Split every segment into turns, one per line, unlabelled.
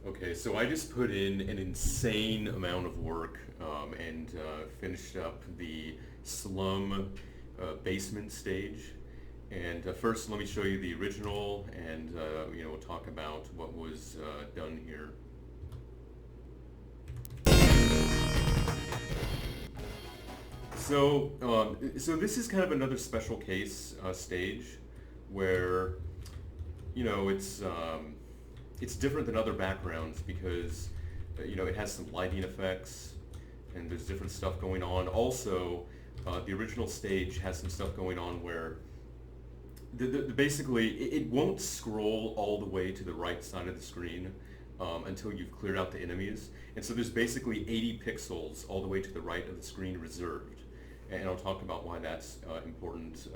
Okay, so I just put in an insane amount of work and finished up the slum basement stage. And first, let me show you the original, and we'll talk about what was done here. So this is kind of another special case stage where it's different than other backgrounds because it has some lighting effects and there's different stuff going on. Also, the original stage has some stuff going on where basically it won't scroll all the way to the right side of the screen until you've cleared out the enemies. And so there's basically 80 pixels all the way to the right of the screen reserved. And I'll talk about why that's important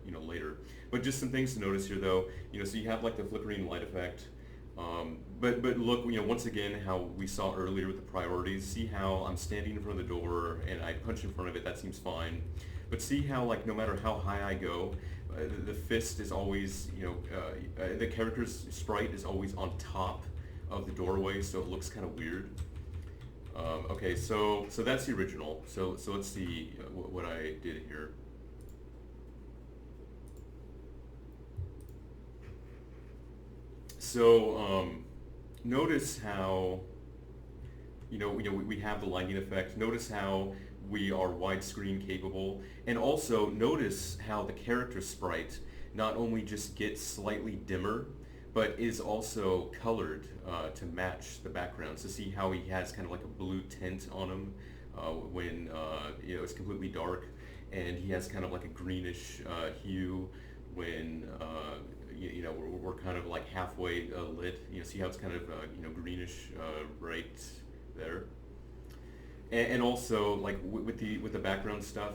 later. But just some things to notice here though, so you have like the flickering light effect. But look, once again, how we saw earlier with the priorities, see how I'm standing in front of the door and I punch in front of it, that seems fine. But see how like no matter how high I go, the fist is always, the character's sprite is always on top of the doorway, so it looks kind of weird. Okay, so that's the original. So let's see what I did here. So notice how we have the lighting effect. Notice how we are widescreen capable, and also notice how the character sprite not only just gets slightly dimmer, but is also colored to match the background. So see how he has kind of like a blue tint on him when it's completely dark, and he has kind of like a greenish hue when we're kind of like halfway lit. See how it's kind of greenish right there. And also, like with the background stuff,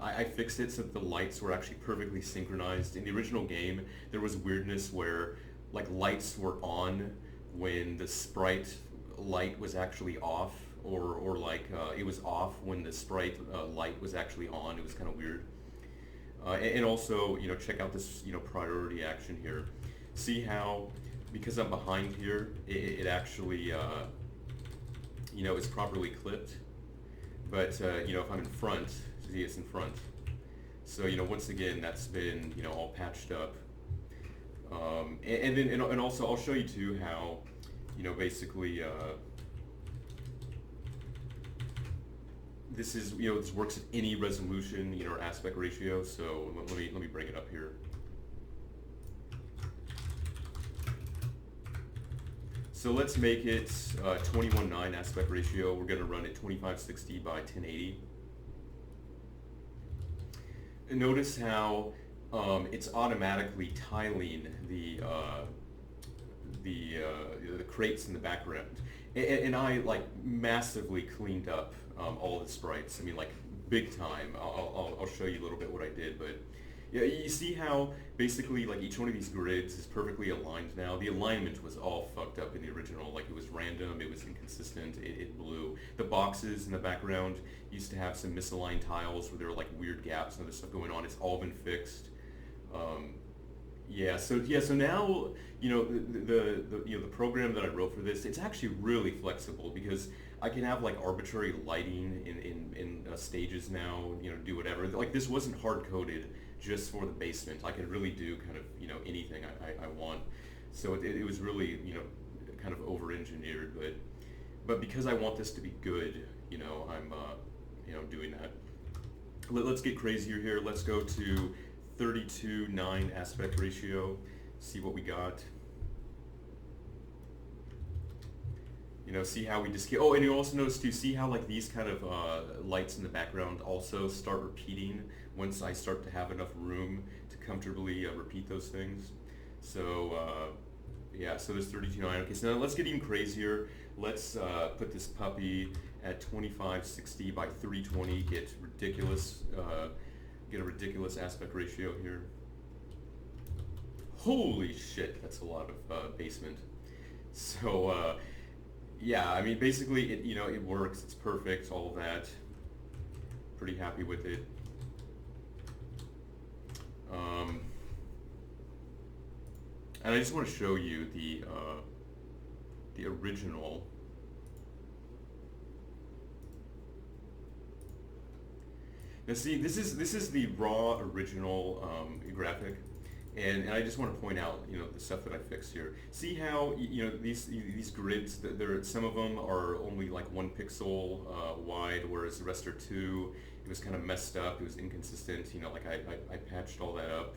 I fixed it so that the lights were actually perfectly synchronized. In the original game, there was weirdness where like lights were on when the sprite light was actually off, or like it was off when the sprite light was actually on. It was kind of weird. And also, check out this priority action here. See how because I'm behind here, it actually is properly clipped. But if I'm in front, see it's in front. So once again, that's been all patched up. And also I'll show you too how basically this is this works at any resolution or aspect ratio. So let me bring it up here. So let's make it 21:9 aspect ratio. We're going to run it 2560 by 1080. And notice how it's automatically tiling the crates in the background. And I like massively cleaned up all the sprites. I mean, like big time. I'll show you a little bit what I did, but yeah, you see how basically like each one of these grids is perfectly aligned now. The alignment was all fucked up in the original. Like it was random, it was inconsistent, it blew. The boxes in the background used to have some misaligned tiles where there were like weird gaps and other stuff going on. It's all been fixed. So now the program that I wrote for this, it's actually really flexible because I can have like arbitrary lighting in stages now. Do whatever. Like this wasn't hard coded just for the basement. I could really do kind of anything I want. So it was really kind of over engineered, but because I want this to be good, I'm doing that. Let's get crazier here. Let's go to 32:9 aspect ratio. See what we got. See how we just and you also notice too, see how like these kind of lights in the background also start repeating once I start to have enough room to comfortably repeat those things. So so there's 32:9. Okay, so now let's get even crazier. Let's put this puppy at 2560 by 320. Get a ridiculous aspect ratio here. Holy shit, that's a lot of basement. So yeah, I mean basically it works. It's perfect. All of that. Pretty happy with it. And I just want to show you the the original. Now see, this is the raw original graphic, and I just want to point out, the stuff that I fixed here. See how these grids, there some of them are only like 1 pixel wide, whereas the rest are 2. It was kind of messed up. It was inconsistent. Like I patched all that up,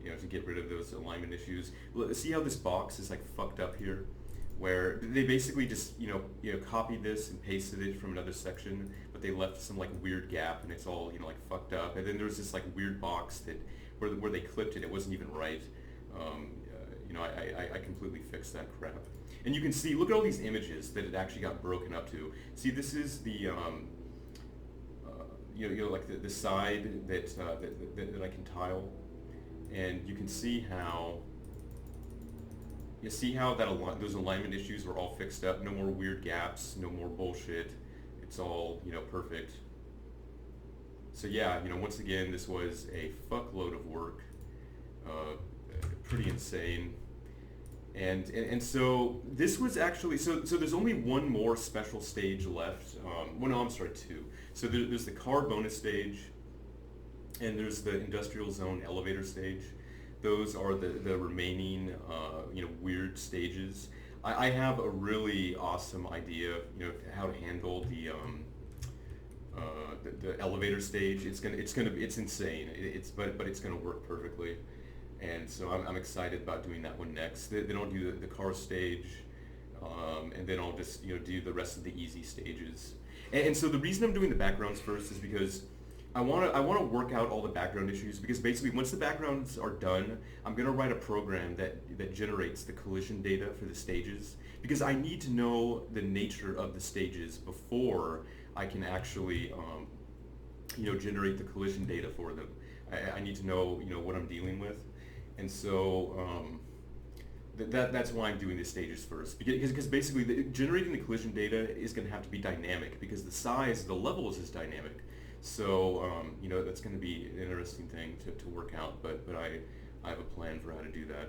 to get rid of those alignment issues. See how this box is like fucked up here, where they basically just copied this and pasted it from another section, but they left some like weird gap, and it's all like fucked up. And then there's this like weird box that where they clipped it, it wasn't even right. I completely fixed that crap. And you can see, look at all these images that it actually got broken up to. See, this is the like the side that I can tile, and you can see how. You see how those alignment issues were all fixed up? No more weird gaps, no more bullshit. It's all, perfect. So yeah, once again, this was a fuckload of work. Pretty insane. And so this was actually, so there's only one more special stage left. Well, no, I'm sorry, 2. So there's the car bonus stage, and there's the industrial zone elevator stage. Those are the remaining, weird stages. I have a really awesome idea, how to handle the elevator stage. It's insane. But it's gonna work perfectly, and so I'm excited about doing that one next. Then I'll do the car stage, and then I'll just do the rest of the easy stages. And so the reason I'm doing the backgrounds first is because I want to work out all the background issues, because basically once the backgrounds are done, I'm going to write a program that generates the collision data for the stages, because I need to know the nature of the stages before I can actually generate the collision data for them. I need to know what I'm dealing with, and so that's why I'm doing the stages first, because basically generating the collision data is going to have to be dynamic, because the size of the levels is dynamic. So, that's going to be an interesting thing to work out, but I have a plan for how to do that.